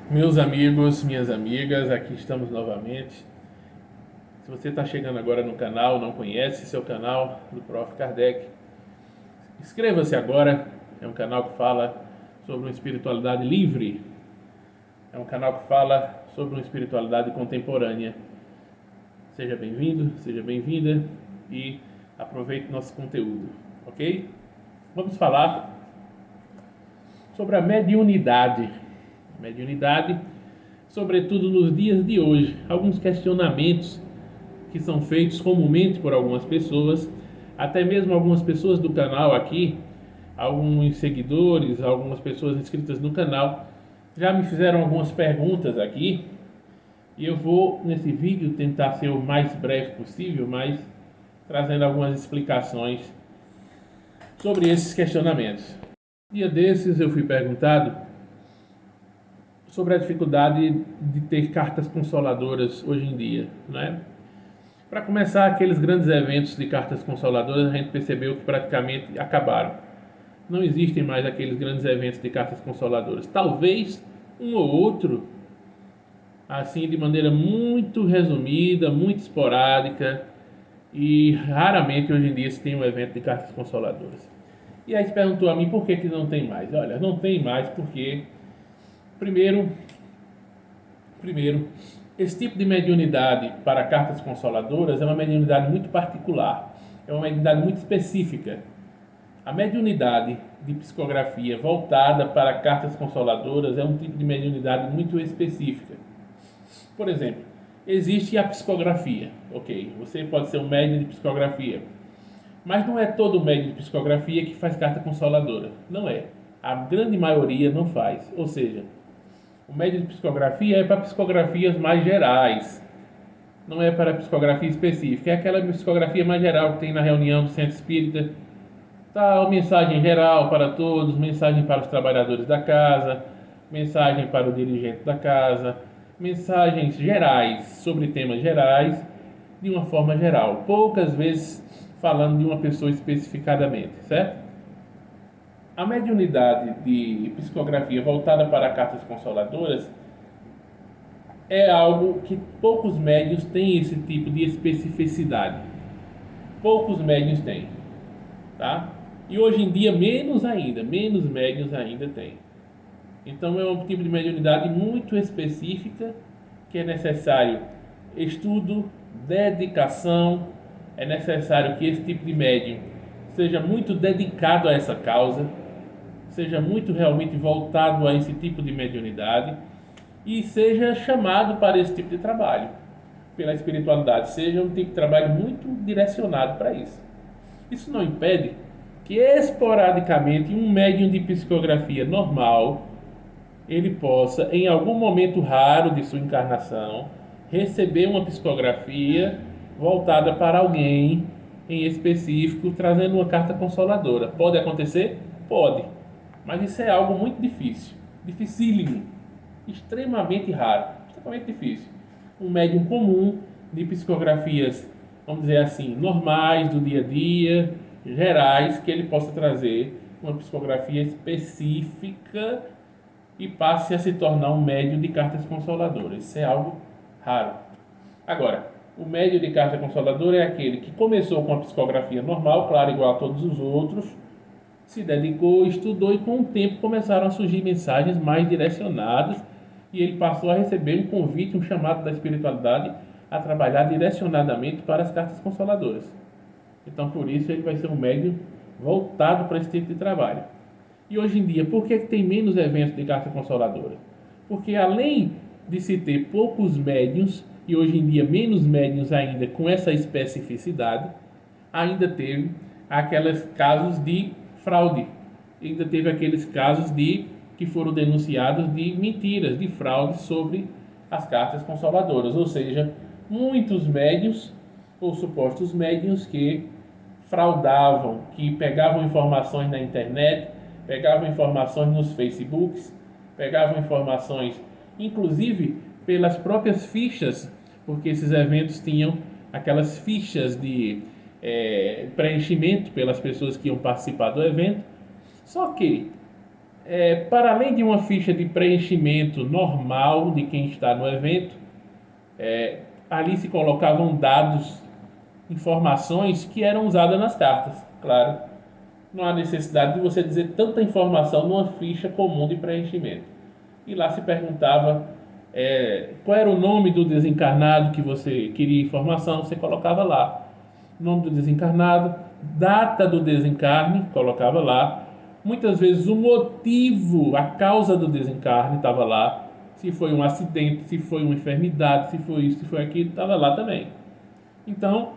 Meus amigos, minhas amigas, aqui estamos novamente. Se você está chegando agora no canal, não conhece esse é o canal do Prof. Kardec, inscreva-se agora. É um canal que fala sobre uma espiritualidade livre. É um canal que fala sobre uma espiritualidade contemporânea. Seja bem-vindo, seja bem-vinda e aproveite nosso conteúdo, ok? Vamos falar sobre a mediunidade. Mediunidade, sobretudo nos dias de hoje. Alguns questionamentos que são feitos comumente por algumas pessoas, até mesmo algumas pessoas do canal aqui, alguns seguidores, algumas pessoas inscritas no canal, já me fizeram algumas perguntas aqui e eu vou nesse vídeo tentar ser o mais breve possível, mas trazendo algumas explicações sobre esses questionamentos. Dia desses eu fui perguntado sobre a dificuldade de ter cartas consoladoras hoje em dia, né? Para começar, aqueles grandes eventos de cartas consoladoras, a gente percebeu que praticamente acabaram. Não existem mais aqueles grandes eventos de cartas consoladoras. Talvez um ou outro, assim de maneira muito resumida, muito esporádica, e raramente hoje em dia se tem um evento de cartas consoladoras. E aí se perguntou a mim por que não tem mais. Olha, não tem mais porque, primeiro, esse tipo de mediunidade para cartas consoladoras é uma mediunidade muito particular, é uma mediunidade muito específica. A mediunidade de psicografia voltada para cartas consoladoras é um tipo de mediunidade muito específica. Por exemplo, existe a psicografia, ok? Você pode ser um médium de psicografia, mas não é todo médium de psicografia que faz carta consoladora, não é. A grande maioria não faz, ou seja, o médium de psicografia é para psicografias mais gerais, não é para psicografia específica. É aquela psicografia mais geral que tem na reunião do centro espírita. Tal, mensagem geral para todos, mensagem para os trabalhadores da casa, mensagem para o dirigente da casa, mensagens gerais sobre temas gerais, de uma forma geral. Poucas vezes falando de uma pessoa especificadamente, certo? A mediunidade de psicografia voltada para cartas consoladoras é algo que poucos médiuns têm esse tipo de especificidade. Poucos médiuns têm, tá? E hoje em dia menos médiuns ainda têm. Então é um tipo de mediunidade muito específica que é necessário estudo, dedicação, é necessário que esse tipo de médium seja muito dedicado a essa causa, seja muito realmente voltado a esse tipo de mediunidade e seja chamado para esse tipo de trabalho pela espiritualidade, seja um tipo de trabalho muito direcionado para isso. Isso não impede que esporadicamente um médium de psicografia normal ele possa, em algum momento raro de sua encarnação, receber uma psicografia voltada para alguém em específico, trazendo uma carta consoladora. Pode acontecer? Pode. Mas isso é algo muito difícil, dificílimo, extremamente raro, extremamente difícil. Um médium comum de psicografias, vamos dizer assim, normais, do dia a dia, gerais, que ele possa trazer uma psicografia específica e passe a se tornar um médium de cartas consoladoras. Isso é algo raro. Agora, o médium de carta consoladora é aquele que começou com a psicografia normal, claro, igual a todos os outros, se dedicou, estudou e com o tempo começaram a surgir mensagens mais direcionadas e ele passou a receber um convite, um chamado da espiritualidade a trabalhar direcionadamente para as cartas consoladoras. Então, por isso, ele vai ser um médium voltado para esse tipo de trabalho. E hoje em dia, por que tem menos eventos de carta consoladora? Porque além de se ter poucos médiums, e hoje em dia menos médiums ainda com essa especificidade, ainda teve aqueles casos de fraude, ainda teve aqueles casos de que foram denunciados de mentiras, de fraude sobre as cartas consoladoras, ou seja, muitos médiums ou supostos médiums que fraudavam, que pegavam informações na internet, pegavam informações nos Facebooks, pegavam informações, inclusive pelas próprias fichas, porque esses eventos tinham aquelas fichas de preenchimento pelas pessoas que iam participar do evento. Só que para além de uma ficha de preenchimento normal de quem está no evento, ali se colocavam dados, informações que eram usadas nas cartas. Claro, não há necessidade de você dizer tanta informação numa ficha comum de preenchimento. E lá se perguntava qual era o nome do desencarnado que você queria informação, você colocava lá. Nome do desencarnado, data do desencarne, colocava lá. Muitas vezes o motivo, a causa do desencarne estava lá. Se foi um acidente, se foi uma enfermidade, se foi isso, se foi aquilo, estava lá também. Então,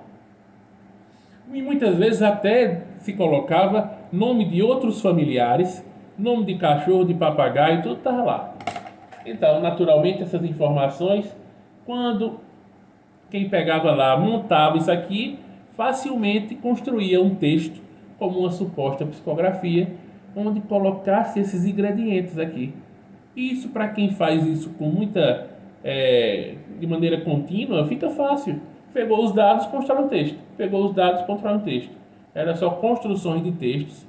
e muitas vezes até se colocava nome de outros familiares, nome de cachorro, de papagaio, tudo estava lá. Então, naturalmente, essas informações, quando quem pegava lá, montava isso aqui, facilmente construía um texto, como uma suposta psicografia, onde colocasse esses ingredientes aqui. E isso, para quem faz isso com de maneira contínua, fica fácil. Pegou os dados, constrói um texto. Pegou os dados, constrói um texto. Era só construções de textos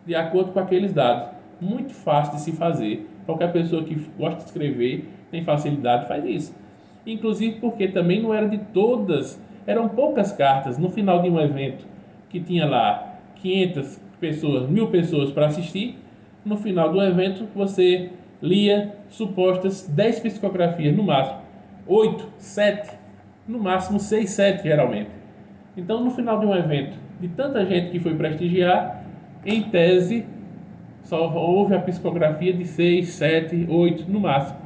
de acordo com aqueles dados. Muito fácil de se fazer. Qualquer pessoa que gosta de escrever, tem facilidade, faz isso. Inclusive porque também não era de todas, eram poucas cartas. No final de um evento que tinha lá 500 pessoas, 1000 pessoas para assistir, no final do evento você lia supostas 10 psicografias no máximo, 8, 7, no máximo 6, 7 geralmente. Então, no final de um evento de tanta gente que foi prestigiar, em tese só houve a psicografia de 6, 7, 8 no máximo,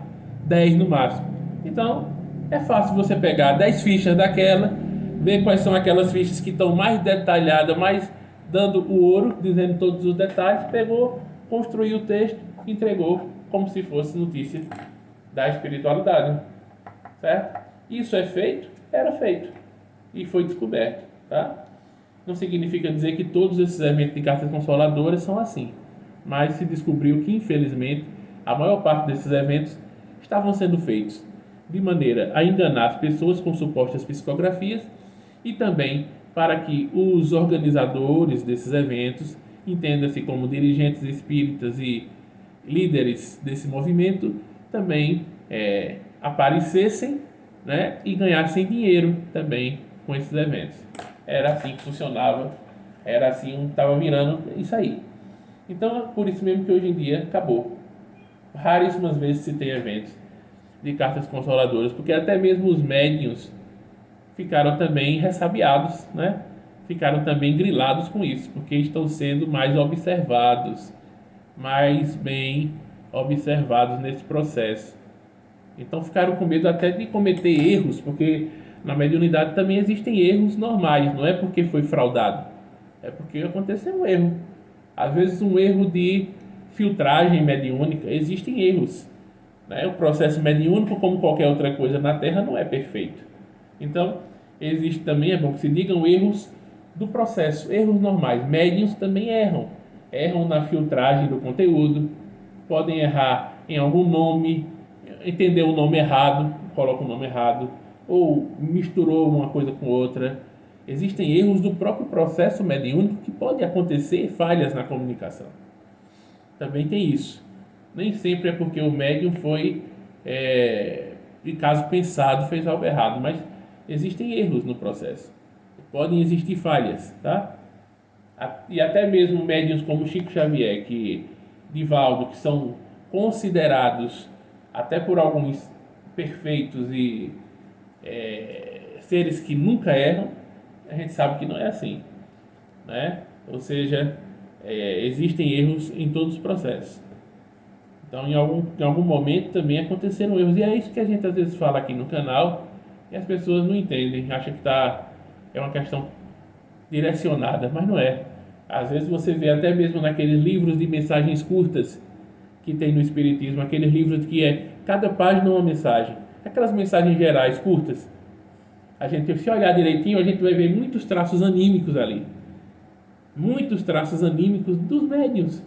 10 no máximo. Então, é fácil você pegar 10 fichas daquela, ver quais são aquelas fichas que estão mais detalhadas, mais dando o ouro, dizendo todos os detalhes, pegou, construiu o texto, entregou como se fosse notícia da espiritualidade, certo? Isso é feito? Era feito e foi descoberto, tá? Não significa dizer que todos esses eventos de cartas consoladoras são assim, mas se descobriu que, infelizmente, a maior parte desses eventos estavam sendo feitos de maneira a enganar as pessoas com supostas psicografias e também para que os organizadores desses eventos, entenda-se como dirigentes espíritas e líderes desse movimento, também aparecessem, né, e ganhassem dinheiro também com esses eventos. Era assim que funcionava, era assim, estava virando isso aí. Então, é por isso mesmo que hoje em dia acabou. Raríssimas vezes se tem eventos de cartas consoladoras, porque até mesmo os médiuns ficaram também ressabiados, né? Ficaram também grilados com isso, porque estão sendo mais observados, mais bem observados nesse processo. Então ficaram com medo até de cometer erros, porque na mediunidade também existem erros normais, não é porque foi fraudado, é porque aconteceu um erro. Às vezes um erro de filtragem mediúnica, existem erros, né? O processo mediúnico, como qualquer outra coisa na Terra, não é perfeito. Então, existe também, é bom que se digam, erros do processo, erros normais. Médiuns também erram na filtragem do conteúdo, podem errar em algum nome, entender o nome errado, coloca o nome errado, ou misturou uma coisa com outra. Existem erros do próprio processo mediúnico que pode acontecer falhas na comunicação. Também tem isso. Nem sempre é porque o médium foi, de caso pensado, fez algo errado, mas existem erros no processo. Podem existir falhas, tá? E até mesmo médiuns como Chico Xavier, Divaldo, que são considerados até por alguns perfeitos e seres que nunca erram, a gente sabe que não é assim, né? Ou seja, existem erros em todos os processos. Então, em algum momento também aconteceram erros, e é isso que a gente às vezes fala aqui no canal, e as pessoas não entendem, acham que é uma questão direcionada, mas não é. Às vezes você vê até mesmo naqueles livros de mensagens curtas que tem no Espiritismo, aqueles livros que cada página uma mensagem, aquelas mensagens gerais, curtas. A gente, se olhar direitinho, a gente vai ver muitos traços anímicos ali. Muitos traços anímicos dos médiuns.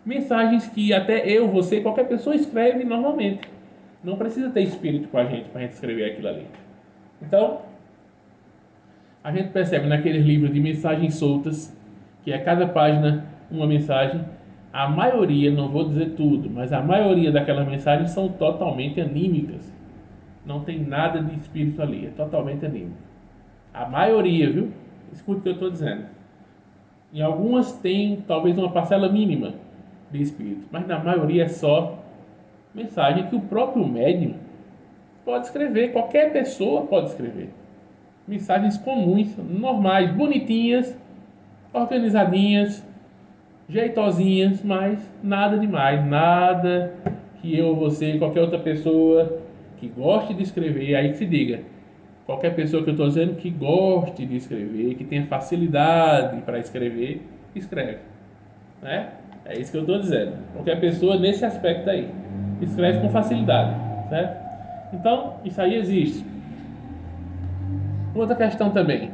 Mensagens que até eu, você, qualquer pessoa escreve normalmente. Não precisa ter espírito com a gente para a gente escrever aquilo ali. Então, a gente percebe naqueles livros de mensagens soltas, que é cada página uma mensagem, A maioria, não vou dizer tudo, mas a maioria daquelas mensagens são totalmente anímicas. Não tem nada de espírito ali, é totalmente anímico. A maioria, viu? Escute o que eu estou dizendo. Em algumas tem talvez uma parcela mínima de espírito, mas na maioria é só mensagem que o próprio médium pode escrever, qualquer pessoa pode escrever. Mensagens comuns, normais, bonitinhas, organizadinhas, jeitosinhas, mas nada demais, nada que eu, você, qualquer outra pessoa que goste de escrever, aí que se diga, qualquer pessoa que eu estou dizendo que goste de escrever, que tenha facilidade para escrever, escreve, né? É isso que eu estou dizendo. Qualquer pessoa nesse aspecto aí, escreve com facilidade, certo? Então, isso aí existe. Outra questão também,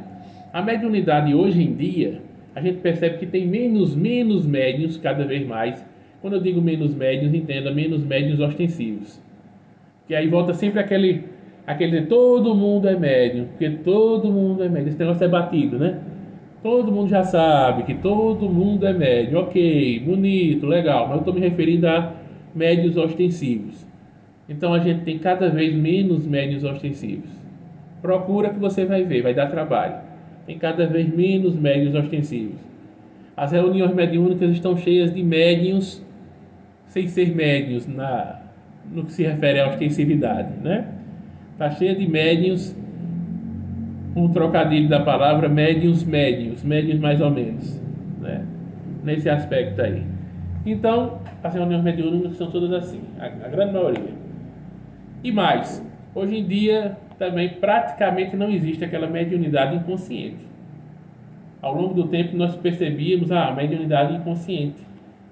a mediunidade hoje em dia, a gente percebe que tem menos médiuns cada vez mais. Quando eu digo menos médiuns, entenda, menos médiuns ostensivos. Que aí volta sempre aquele todo mundo é médium, porque todo mundo é médium. Esse negócio é batido, né? Todo mundo já sabe que todo mundo é médium. Ok, bonito, legal, mas eu estou me referindo a médiuns ostensivos. Então a gente tem cada vez menos médiuns ostensivos. Procura que você vai ver, vai dar trabalho. Tem cada vez menos médiuns ostensivos. As reuniões mediúnicas estão cheias de médiuns sem ser médiuns no que se refere à ostensividade, né? Está cheia de médiuns, um trocadilho da palavra médiuns mais ou menos, né? Nesse aspecto aí. Então, as reuniões mediúnicas são todas assim, a grande maioria. E mais, hoje em dia também praticamente não existe aquela mediunidade inconsciente. Ao longo do tempo nós percebíamos a mediunidade inconsciente.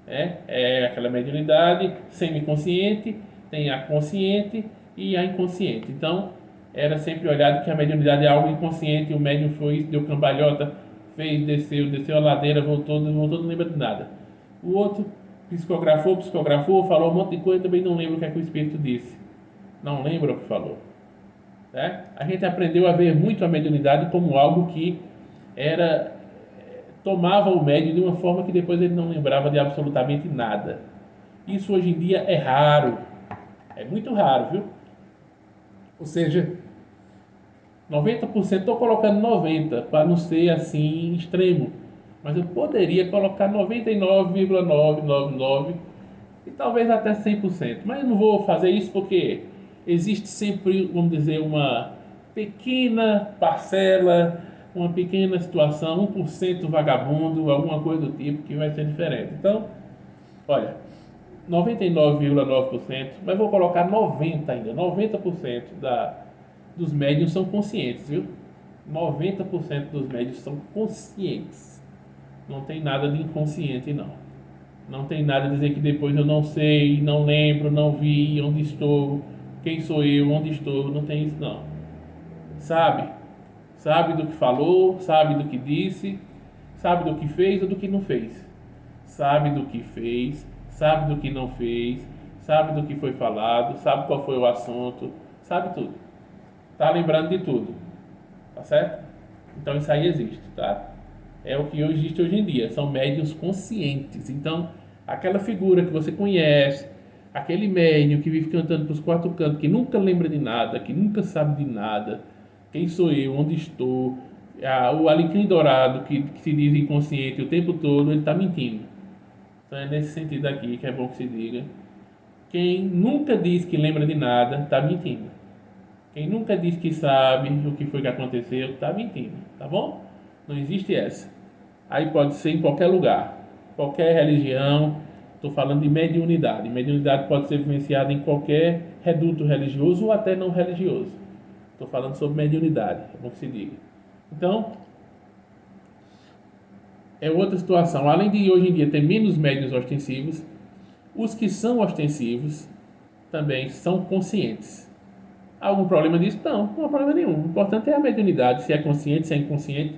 É aquela mediunidade semi-consciente, tem a consciente e a inconsciente. Então, era sempre olhado que a mediunidade é algo inconsciente, o médium foi, deu cambalhota, fez, desceu a ladeira, voltou, não lembra de nada. O outro psicografou, falou um monte de coisa, também não lembra o que é que o espírito disse. Não lembra o que falou. Né? A gente aprendeu a ver muito a mediunidade como algo que tomava o médium de uma forma que depois ele não lembrava de absolutamente nada. Isso hoje em dia é raro, é muito raro, viu? Ou seja, 90%, estou colocando 90% para não ser assim extremo, mas eu poderia colocar 99,999% e talvez até 100%, mas eu não vou fazer isso porque existe sempre, vamos dizer, uma pequena parcela, uma pequena situação, 1% vagabundo, alguma coisa do tipo que vai ser diferente. Então, olha, 99,9%, mas vou colocar 90% ainda, 90% dos médiuns são conscientes, viu? 90% dos médiuns são conscientes. Não tem nada de inconsciente, não. Não tem nada a dizer que depois eu não sei, não lembro, não vi, onde estou, quem sou eu, onde estou, não tem isso não. Sabe do que falou, sabe do que disse, sabe do que fez ou do que não fez. Sabe do que fez, sabe do que não fez, sabe do que foi falado, sabe qual foi o assunto, sabe tudo. Tá lembrando de tudo, tá certo? Então isso aí existe, tá? É o que existe hoje em dia, são médiuns conscientes. Então, aquela figura que você conhece, aquele médium que vive cantando para os quatro cantos, que nunca lembra de nada, que nunca sabe de nada, quem sou eu, onde estou, o alecrim dourado que se diz inconsciente o tempo todo, ele está mentindo. Então é nesse sentido aqui que é bom que se diga. Quem nunca diz que lembra de nada, está mentindo. Quem nunca diz que sabe o que foi que aconteceu, está mentindo, tá bom? Não existe essa. Aí pode ser em qualquer lugar, qualquer religião. Estou falando de mediunidade. Mediunidade pode ser vivenciada em qualquer reduto religioso ou até não religioso. Estou falando sobre mediunidade, é bom que se diga. Então, é outra situação. Além de hoje em dia ter menos médiuns ostensivos, os que são ostensivos também são conscientes. Há algum problema disso? Não há problema nenhum. O importante é a mediunidade. Se é consciente, se é inconsciente,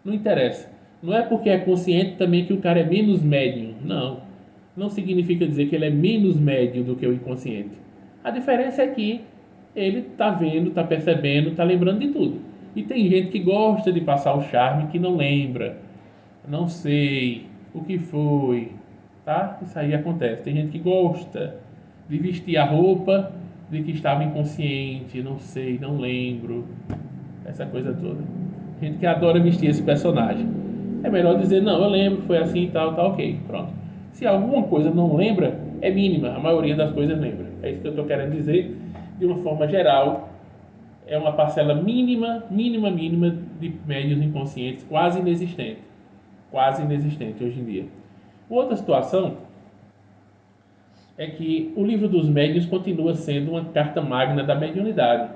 não interessa. Não é porque é consciente também que o cara é menos médium. Não. Não significa dizer que ele é menos médium do que o inconsciente. A diferença é que ele está vendo, está percebendo, está lembrando de tudo. E tem gente que gosta de passar o charme que não lembra. Não sei o que foi. tá? Isso aí acontece. Tem gente que gosta de vestir a roupa de que estava inconsciente, não sei, não lembro, essa coisa toda. Gente que adora vestir esse personagem. É melhor dizer, não, eu lembro, foi assim e tal, tá ok, pronto. Se alguma coisa não lembra, é mínima, a maioria das coisas lembra. É isso que eu estou querendo dizer, de uma forma geral. É uma parcela mínima de médiuns inconscientes, quase inexistente hoje em dia. Outra situação é que o livro dos médiuns continua sendo uma carta magna da mediunidade,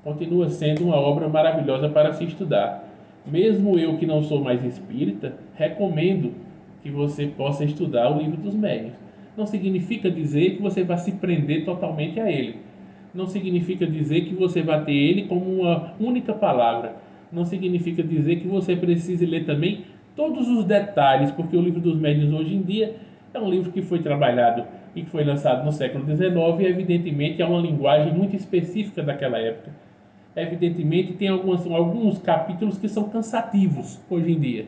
continua sendo uma obra maravilhosa para se estudar. Mesmo eu que não sou mais espírita, recomendo que você possa estudar o livro dos médiuns. Não significa dizer que você vai se prender totalmente a ele. Não significa dizer que você vai ter ele como uma única palavra. Não significa dizer que você precise ler também todos os detalhes, porque o livro dos médiuns hoje em dia é um livro que foi trabalhado e que foi lançado no século XIX e evidentemente é uma linguagem muito específica daquela época. Evidentemente tem alguns capítulos que são cansativos hoje em dia.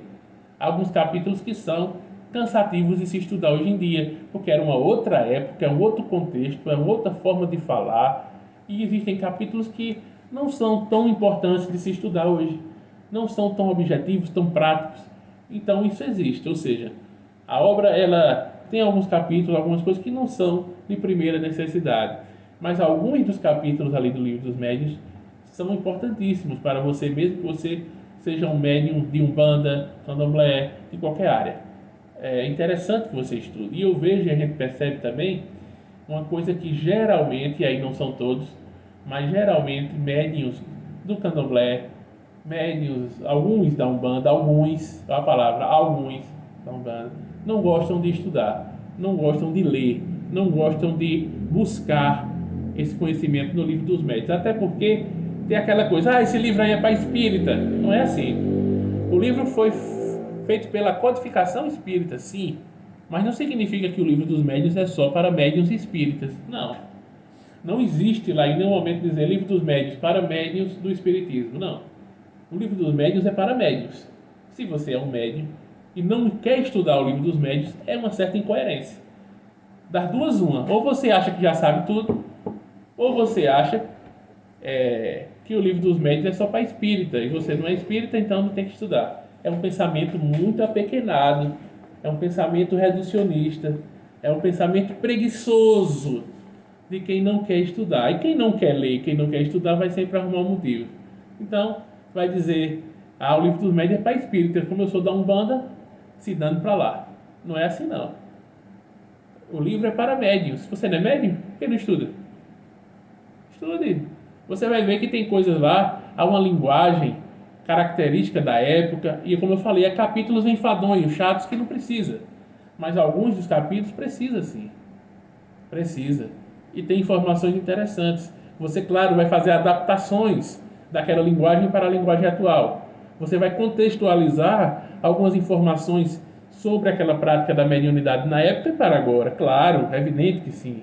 Alguns capítulos que são cansativos de se estudar hoje em dia, porque era uma outra época, é um outro contexto, é uma outra forma de falar, e existem capítulos que não são tão importantes de se estudar hoje, não são tão objetivos, tão práticos. Então isso existe, ou seja, a obra ela tem alguns capítulos, algumas coisas que não são de primeira necessidade, mas alguns dos capítulos ali do livro dos médiuns são importantíssimos para você, mesmo que você seja um médium de umbanda, candomblé, de qualquer área. É interessante que você estude. E eu vejo e a gente percebe também uma coisa que geralmente, e aí não são todos, mas geralmente médiuns do candomblé, médiuns, alguns da umbanda, alguns da umbanda, não gostam de estudar, não gostam de ler, não gostam de buscar esse conhecimento no livro dos médiuns. Até porque tem aquela coisa, esse livro aí é para espírita. Não é assim. O livro foi feito pela codificação espírita, sim, mas não significa que o livro dos médiuns é só para médiuns espíritas. Não. Não existe lá em nenhum momento dizer livro dos médiuns para médiuns do espiritismo. Não. O livro dos médiuns é para médiuns. Se você é um médium e não quer estudar o livro dos médiuns, é uma certa incoerência. Das duas, uma. Ou você acha que já sabe tudo, ou você acha que o livro dos médiuns é só para espírita, e você não é espírita, então não tem que estudar. É um pensamento muito apequenado, é um pensamento reducionista, é um pensamento preguiçoso de quem não quer estudar. E quem não quer ler, quem não quer estudar, vai sempre arrumar um motivo. Então, vai dizer, o livro dos médiuns é para espírita, como eu sou da Umbanda, se dando para lá. Não é assim, não. O livro é para médiuns. Se você não é médium, por que não estuda? Estude. Você vai ver que tem coisas lá, há uma linguagem característica da época, e como eu falei, é capítulos enfadonhos, chatos, que não precisa. Mas alguns dos capítulos precisa sim. Precisa. E tem informações interessantes. Você, claro, vai fazer adaptações daquela linguagem para a linguagem atual. Você vai contextualizar algumas informações sobre aquela prática da mediunidade na época e para agora. Claro, é evidente que sim.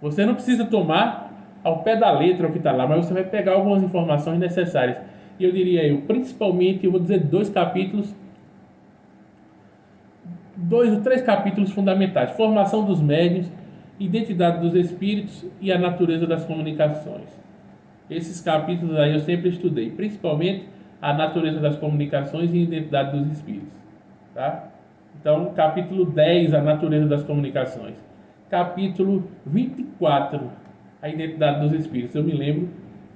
Você não precisa tomar ao pé da letra o que está lá, mas você vai pegar algumas informações necessárias. E eu diria, principalmente, eu vou dizer dois ou três capítulos fundamentais: formação dos médiuns, identidade dos espíritos e a natureza das comunicações. Esses capítulos aí eu sempre estudei, principalmente a natureza das comunicações e a identidade dos espíritos. Tá? Então, capítulo 10, a natureza das comunicações. Capítulo 24, a identidade dos espíritos. Eu me lembro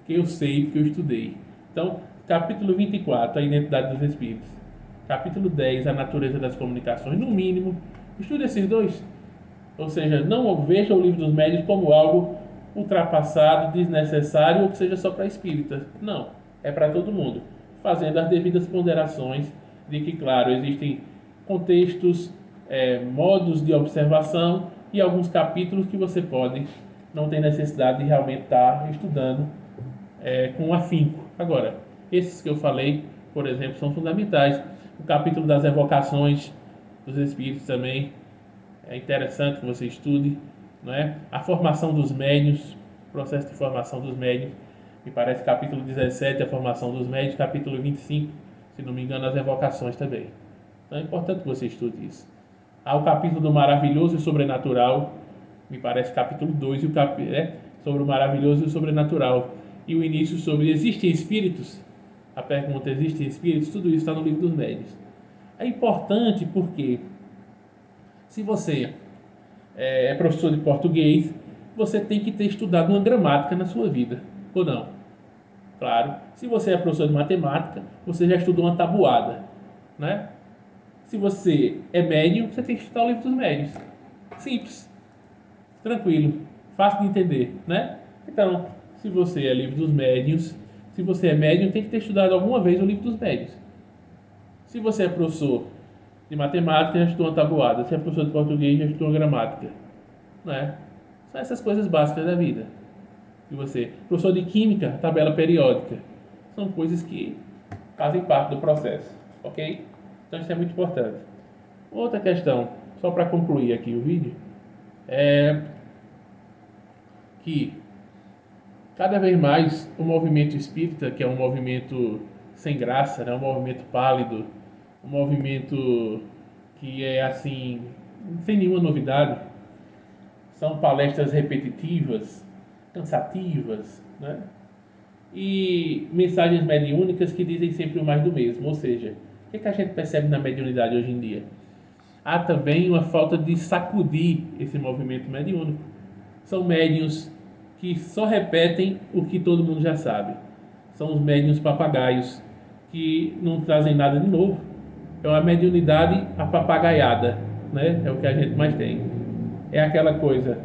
que eu sei, porque eu estudei. Então, capítulo 24, a identidade dos espíritos. Capítulo 10, a natureza das comunicações. No mínimo, estude esses dois. Ou seja, não veja o livro dos médiuns como algo ultrapassado, desnecessário ou que seja só para espíritas. Não, é para todo mundo. Fazendo as devidas ponderações de que, claro, existem contextos, modos de observação e alguns capítulos que você pode, não tem necessidade de realmente estar estudando com afinco. Agora, esses que eu falei, por exemplo, são fundamentais. O capítulo das evocações dos espíritos também é interessante que você estude, não é? A formação dos médiuns, processo de formação dos médiuns, me parece capítulo 17, a formação dos médiuns, capítulo 25, se não me engano, as evocações também. Então é importante que você estude isso. Há o capítulo do maravilhoso e sobrenatural, me parece capítulo 2, sobre o maravilhoso e o sobrenatural. E o início sobre existem espíritos? A pergunta, existem espíritos? Tudo isso está no livro dos médiuns. É importante porque se você é professor de português, você tem que ter estudado uma gramática na sua vida, ou não? Claro. Se você é professor de matemática, você já estudou uma tabuada, né? Se você é médium, você tem que estudar o livro dos médiuns. Simples, tranquilo, fácil de entender, né? Então, se você é livro dos médiuns, se você é médium, tem que ter estudado alguma vez o livro dos médiuns. Se você é professor de matemática, já estudou uma tabuada. Se é professor de português, já estudou uma gramática, né? São essas coisas básicas da vida. E você, professor de química, tabela periódica, são coisas que fazem parte do processo, ok? Então isso é muito importante. Outra questão, só para concluir aqui o vídeo, é que cada vez mais o movimento espírita, que é um movimento sem graça, né? Um movimento pálido, um movimento que é assim, sem nenhuma novidade, são palestras repetitivas, cansativas, né? E mensagens mediúnicas que dizem sempre o mais do mesmo. Ou seja, o que a gente percebe na mediunidade hoje em dia? Há também uma falta de sacudir esse movimento mediúnico. São médiuns que só repetem o que todo mundo já sabe. São os médiuns papagaios que não trazem nada de novo. É uma mediunidade apapagaiada, né? É o que a gente mais tem. É aquela coisa,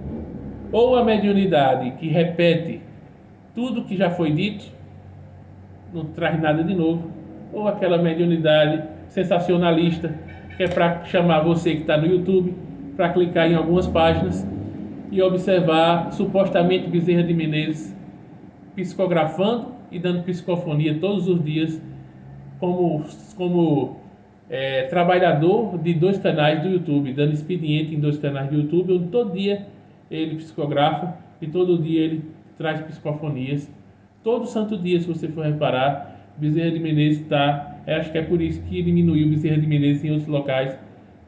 ou a mediunidade que repete tudo que já foi dito, não traz nada de novo, ou aquela mediunidade sensacionalista, que é para chamar você que está no YouTube, para clicar em algumas páginas e observar supostamente Bezerra de Menezes psicografando e dando psicofonia todos os dias, como trabalhador de 2 canais do YouTube, dando expediente em 2 canais do YouTube, onde todo dia ele psicografa e todo dia ele traz psicofonias. Todo santo dia, se você for reparar, Bezerra de Menezes está... acho que é por isso que diminuiu Bezerra de Menezes em outros locais,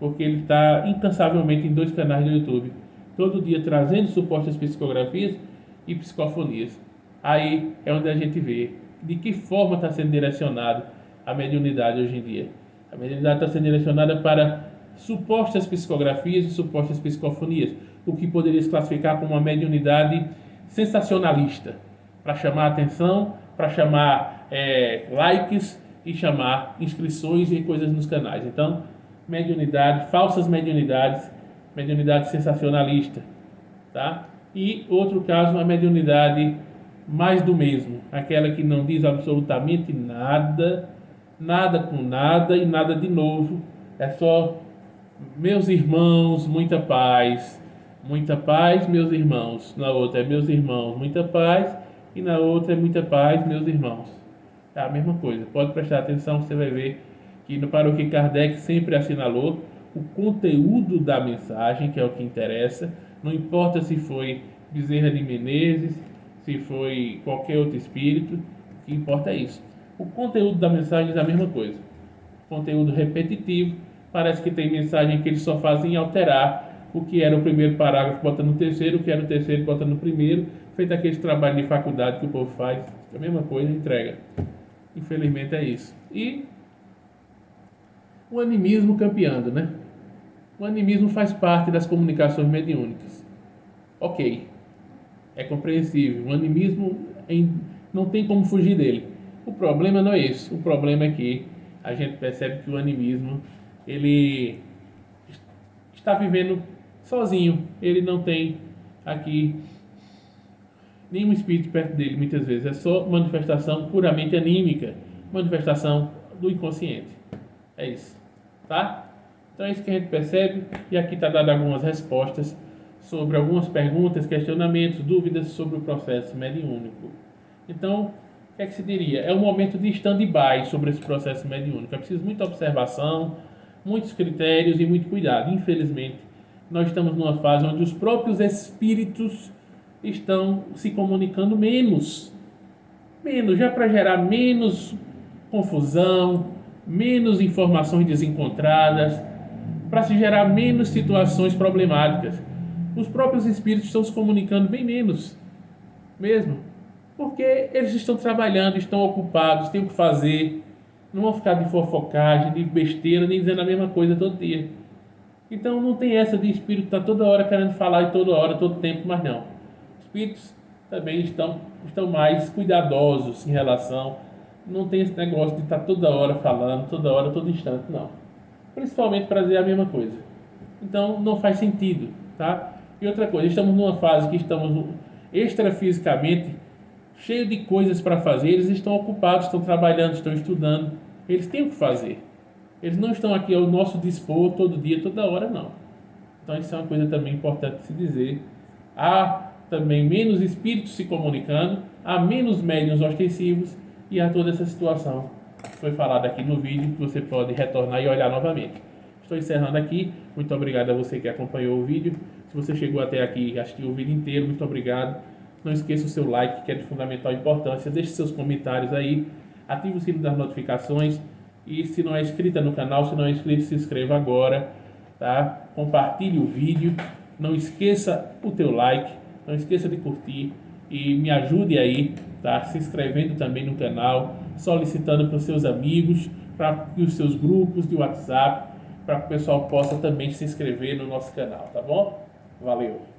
porque ele está incansavelmente em 2 canais do YouTube, todo dia trazendo supostas psicografias e psicofonias. Aí é onde a gente vê de que forma está sendo direcionado a mediunidade hoje em dia. A mediunidade está sendo direcionada para supostas psicografias e supostas psicofonias, o que poderia se classificar como uma mediunidade sensacionalista, para chamar atenção, para chamar likes e chamar inscrições e coisas nos canais. Então, mediunidade, falsas mediunidades, mediunidade sensacionalista, tá? E outro caso, a mediunidade mais do mesmo, aquela que não diz absolutamente nada, nada com nada e nada de novo, é só meus irmãos, muita paz, meus irmãos. Na outra é meus irmãos, muita paz, e na outra é muita paz, meus irmãos. É a mesma coisa. Pode prestar atenção, você vai ver que para o que Kardec sempre assinalou, o conteúdo da mensagem, que é o que interessa, não importa se foi Bezerra de Menezes, se foi qualquer outro espírito, o que importa é isso. O conteúdo da mensagem é a mesma coisa. Conteúdo repetitivo, parece que tem mensagem que eles só fazem alterar o que era o primeiro parágrafo, bota no terceiro, o que era o terceiro, bota no primeiro, feito aquele trabalho de faculdade que o povo faz, a mesma coisa, entrega. Infelizmente é isso. E o animismo campeando, né? O animismo faz parte das comunicações mediúnicas. Ok, é compreensível. O animismo não tem como fugir dele. O problema não é esse. O problema é que a gente percebe que o animismo ele está vivendo sozinho. Ele não tem aqui nenhum espírito perto dele, muitas vezes. É só manifestação puramente anímica, manifestação do inconsciente. É isso, tá? Então é isso que a gente percebe, e aqui está dado algumas respostas sobre algumas perguntas, questionamentos, dúvidas sobre o processo mediúnico. Então, o que é que se diria? É um momento de stand-by sobre esse processo mediúnico. É preciso muita observação, muitos critérios e muito cuidado. Infelizmente, nós estamos numa fase onde os próprios espíritos estão se comunicando menos, já para gerar menos confusão, menos informações desencontradas, para se gerar menos situações problemáticas. Os próprios espíritos estão se comunicando bem menos, mesmo, porque eles estão trabalhando, estão ocupados, têm o que fazer, não vão ficar de fofocagem, de besteira, nem dizendo a mesma coisa todo dia. Então não tem essa de espírito estar toda hora querendo falar e toda hora, todo tempo, mas não. Espíritos também estão mais cuidadosos em relação, não tem esse negócio de estar toda hora falando, toda hora, todo instante, não. Principalmente para dizer a mesma coisa. Então não faz sentido, tá? E outra coisa, estamos numa fase que estamos extrafisicamente cheio de coisas para fazer, eles estão ocupados, estão trabalhando, estão estudando, eles têm o que fazer. Eles não estão aqui ao nosso dispor todo dia, toda hora, não. Então isso é uma coisa também importante de se dizer. Há também menos espíritos se comunicando, há menos médiuns ostensivos e há toda essa situação que foi falada aqui no vídeo, que você pode retornar e olhar novamente. Estou encerrando aqui. Muito obrigado a você que acompanhou o vídeo. Se você chegou até aqui e assistiu o vídeo inteiro, muito obrigado. Não esqueça o seu like, que é de fundamental importância. Deixe seus comentários aí. Ative o sino das notificações. E se não é inscrita no canal, se não é inscrito, se inscreva agora, tá? Compartilhe o vídeo. Não esqueça o teu like. Não esqueça de curtir. E me ajude aí, tá? Se inscrevendo também no canal. Solicitando para os seus amigos, para os seus grupos de WhatsApp, para que o pessoal possa também se inscrever no nosso canal, tá bom? Valeu!